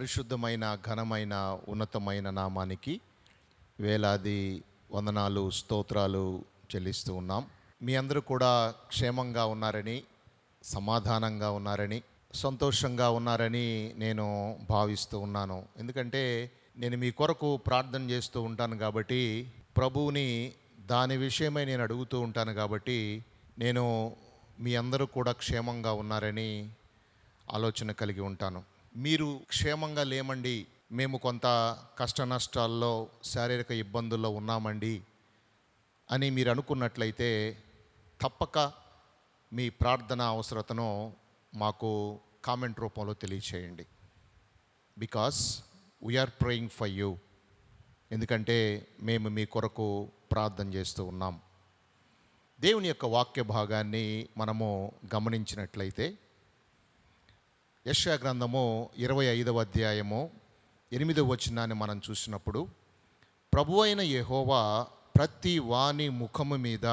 పరిశుద్ధమైన ఘనమైన ఉన్నతమైన నామానికి వేలాది వందనాలు స్తోత్రాలు చెల్లిస్తూ ఉన్నాం. మీ అందరూ కూడా క్షేమంగా ఉన్నారని, సమాధానంగా ఉన్నారని, సంతోషంగా ఉన్నారని నేను భావిస్తూ ఉన్నాను. ఎందుకంటే నేను మీ కొరకు ప్రార్థన చేస్తూ ఉంటాను కాబట్టి, ప్రభువుని దాని విషయమై నేను అడుగుతూ ఉంటాను కాబట్టి, నేను మీ అందరూ కూడా క్షేమంగా ఉన్నారని ఆలోచన కలిగి ఉంటాను. మీరు క్షేమంగా లేమండి, మేము కొంత కష్ట నష్టాల్లో శారీరక ఇబ్బందుల్లో ఉన్నామండి అని మీరు అనుకున్నట్లయితే తప్పక మీ ప్రార్థన అవసరతను మాకు కామెంట్ రూపంలో తెలియచేయండి. Because we are praying for you. ఎందుకంటే మేము మీ కొరకు ప్రార్థన చేస్తూ ఉన్నాం. దేవుని యొక్క వాక్య భాగాన్ని మనము గమనించినట్లయితే యెషయా గ్రంథము 25వ అధ్యాయము 8వ వచనాన్ని మనం చూసినప్పుడు, ప్రభువైన యెహోవా ప్రతి వాని ముఖము మీద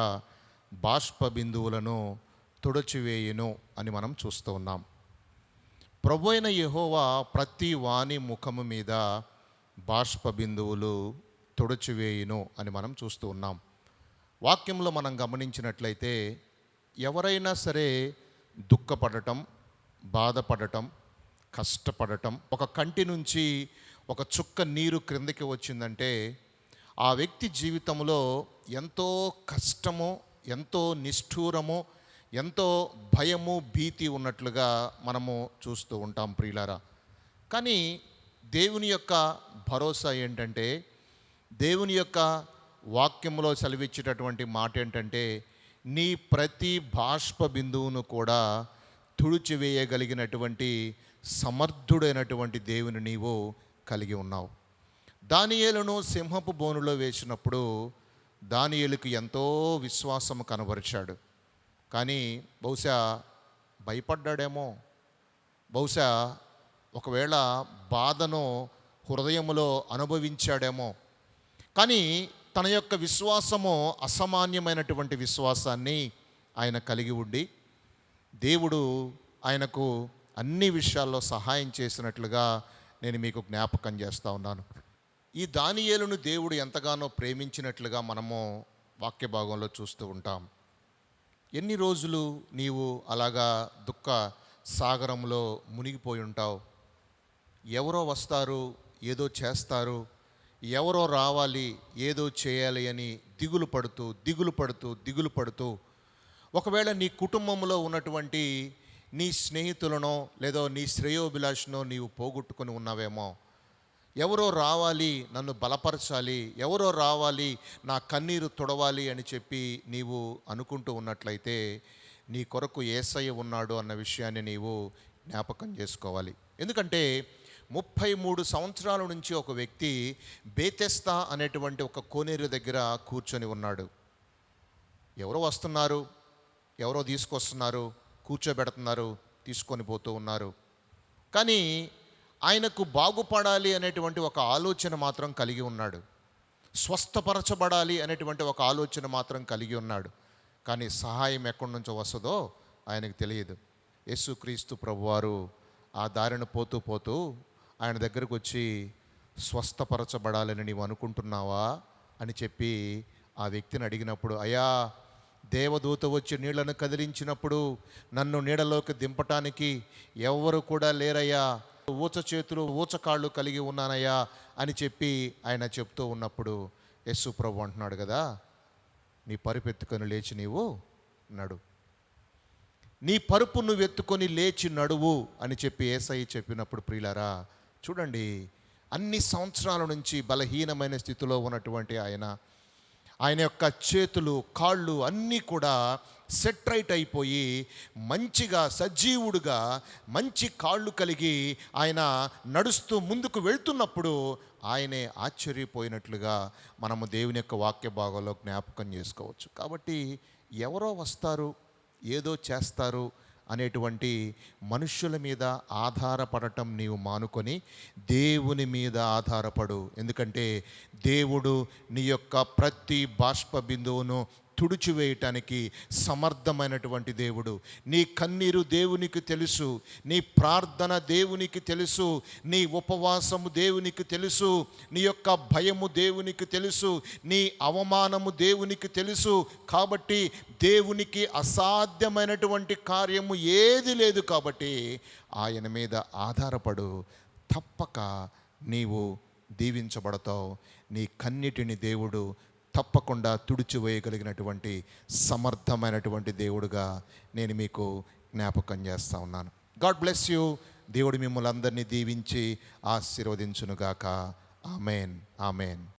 బాష్ప బిందువులను తుడచివేయును అని మనం చూస్తూ ఉన్నాం. ప్రభువైన యెహోవా ప్రతి వాని ముఖము మీద బాష్ప బిందువులు తుడచివేయును అని మనం చూస్తూ ఉన్నాం. వాక్యంలో మనం గమనించినట్లయితే ఎవరైనా సరే దుఃఖపడటం, బాధపడటం, కష్టపడటం, ఒక కంటి నుంచి ఒక చుక్క నీరు క్రిందకి వచ్చిందంటే ఆ వ్యక్తి జీవితంలో ఎంతో కష్టము, ఎంతో నిష్ఠూరము, ఎంతో భయము, భీతి ఉన్నట్లుగా మనము చూస్తూ ఉంటాం ప్రియులారా. కానీ దేవుని యొక్క భరోసా ఏంటంటే, దేవుని యొక్క వాక్యంలో సెలవిచ్చేటటువంటి మాట ఏంటంటే, నీ ప్రతి బాష్ప బిందువును కూడా తుడిచివేయగలిగినటువంటి సమర్థుడైనటువంటి దేవుని నీవు కలిగి ఉన్నావు. దానియేలును సింహపు బోనులో వేసినప్పుడు దానియేలుకు ఎంతో విశ్వాసము కనబరిచాడు. కానీ బహుశా భయపడ్డాడేమో, బహుశా ఒకవేళ బాధను హృదయములో అనుభవించాడేమో. కానీ తన యొక్క విశ్వాసము అసామాన్యమైనటువంటి విశ్వాసాన్ని ఆయన కలిగి ఉండి, దేవుడు ఆయనకు అన్ని విషయాల్లో సహాయం చేసినట్లుగా నేను మీకు జ్ఞాపకం చేస్తూ ఉన్నాను. ఈ దానియేలును దేవుడు ఎంతగానో ప్రేమించినట్లుగా మనము వాక్య భాగంలో చూస్తూ ఉంటాం. ఎన్ని రోజులు నీవు అలాగా దుఃఖ సాగరంలో మునిగిపోయి ఉంటావు? ఎవరో వస్తారు, ఏదో చేస్తారు, ఎవరో రావాలి, ఏదో చేయాలి అని దిగులు పడుతూ ఒకవేళ నీ కుటుంబంలో ఉన్నటువంటి నీ స్నేహితులనో లేదో నీ శ్రేయోభిలాషనో నీవు పోగొట్టుకొని ఉన్నావేమో. ఎవరో రావాలి, నన్ను బలపరచాలి, ఎవరో రావాలి, నా కన్నీరు తుడవాలి అని చెప్పి నీవు అనుకుంటూ ఉన్నట్లయితే నీ కొరకు యేసయ్య ఉన్నాడు అన్న విషయాన్ని నీవు జ్ఞాపకం చేసుకోవాలి. ఎందుకంటే 33 సంవత్సరాల నుంచి ఒక వ్యక్తి బేతెస్తా అనేటువంటి ఒక కోనేరు దగ్గర కూర్చొని ఉన్నాడు. ఎవరో వస్తున్నారు, ఎవరో తీసుకొస్తున్నారు, కూర్చోబెడుతున్నారు, తీసుకొని పోతూ ఉన్నారు. కానీ ఆయనకు బాగుపడాలి అనేటువంటి ఒక ఆలోచన మాత్రం కలిగి ఉన్నాడు. స్వస్థపరచబడాలి అనేటువంటి ఒక ఆలోచన మాత్రం కలిగి ఉన్నాడు. కానీ సహాయం ఎక్కడి నుంచో వస్తుందో ఆయనకు తెలియదు. యేసుక్రీస్తు ప్రభువారు ఆ దారిని పోతూ ఆయన దగ్గరకు వచ్చి, స్వస్థపరచబడాలని నీవు అనుకుంటున్నావా అని చెప్పి ఆ వ్యక్తిని అడిగినప్పుడు, అయ్యా, దేవదూత వచ్చి నీళ్లను కదిలించినప్పుడు నన్ను నీడలోకి దింపటానికి ఎవరు కూడా లేరయ్యా, ఊచ చేతులు ఊచ కాళ్ళు కలిగి ఉన్నానయ్యా అని చెప్పి ఆయన చెప్తూ ఉన్నప్పుడు యేసు ప్రభు అంటున్నాడు కదా, నీ పరుపు ఎత్తుకొని లేచి నీవు నడు, నీ పరుపు నువ్వు ఎత్తుకొని లేచి నడువు అని చెప్పి యేసయ్య చెప్పినప్పుడు ప్రియులారా, చూడండి, అన్ని సంవత్సరాల నుంచి బలహీనమైన స్థితిలో ఉన్నటువంటి ఆయన యొక్క చేతులు, కాళ్ళు అన్నీ కూడా సెట్రైట్ అయిపోయి మంచిగా సజీవుడుగా మంచి కాళ్ళు కలిగి ఆయన నడుస్తూ ముందుకు వెళ్తున్నప్పుడు ఆయనే ఆశ్చర్యపోయినట్లుగా మనము దేవుని యొక్క వాక్య భాగంలో జ్ఞాపకం చేసుకోవచ్చు. కాబట్టి ఎవరో వస్తారు, ఏదో చేస్తారు అనేటువంటి మనుష్యుల మీద ఆధారపడటం నీవు మానుకొని దేవుని మీద ఆధారపడు. ఎందుకంటే దేవుడు నీ యొక్క ప్రతి బాష్ప బిందువును తుడిచివేయటానికి సమర్థమైనటువంటి దేవుడు. నీ కన్నీరు దేవునికి తెలుసు, నీ ప్రార్థన దేవునికి తెలుసు, నీ ఉపవాసము దేవునికి తెలుసు, నీ యొక్క భయము దేవునికి తెలుసు, నీ అవమానము దేవునికి తెలుసు. కాబట్టి దేవునికి అసాధ్యమైనటువంటి కార్యము ఏది లేదు. కాబట్టి ఆయన మీద ఆధారపడు, తప్పక నీవు దీవించబడతావు. నీ కన్నిటిని దేవుడు తప్పకుండా తుడిచివేయగలిగినటువంటి సమర్థమైనటువంటి దేవుడుగా నేను మీకు జ్ఞాపకం చేస్తూ ఉన్నాను. God bless you. దేవుడు మిమ్మల్ని అందరినీ దీవించి ఆశీర్వదించునుగాక. Amen, amen.